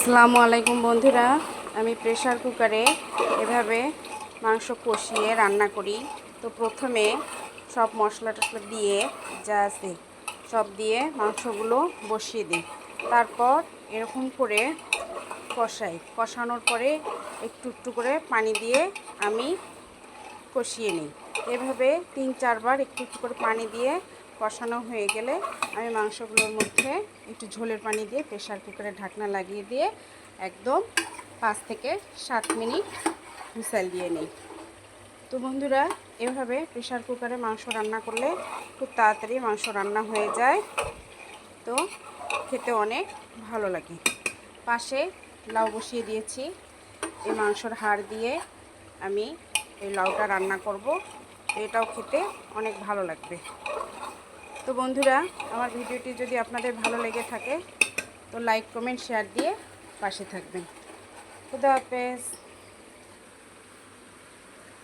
আসসালামু আলাইকুম বন্ধুরা, আমি প্রেসার কুকারে এভাবে মাংস কষিয়ে রান্না করি। তো প্রথমে সব মশলা টশলা দিয়ে যা আছে সব দিয়ে মাংসগুলো বসিয়ে দিই। তারপর এরকম করে কষানোর পরে একটু একটু করে পানি দিয়ে আমি কষিয়ে নিই। এভাবে 3-4 বার একটু একটু করে পানি দিয়ে কষানো হয়ে গেলে আমি মাংসগুলোর মধ্যে একটু ঝোলের পানি দিয়ে প্রেসার কুকারে ঢাকনা লাগিয়ে দিয়ে একদম 5 থেকে 7 মিনিট হুইসেল দিয়ে নিই। তো বন্ধুরা, এভাবে প্রেসার কুকারে মাংস রান্না করলে খুব তাড়াতাড়ি মাংস রান্না হয়ে যায়। তো খেতে অনেক ভালো লাগে। পাশে লাউ বসিয়ে দিয়েছি। এই মাংসর হাড় দিয়ে আমি এই লাউটা রান্না করব। এটাও খেতে অনেক ভালো লাগবে। তো বন্ধুরা, আমার ভিডিওটি যদি আপনাদের ভালো লেগে থাকে তো লাইক কমেন্ট শেয়ার দিয়ে পাশে থাকবেন। খুদা হাফেজ।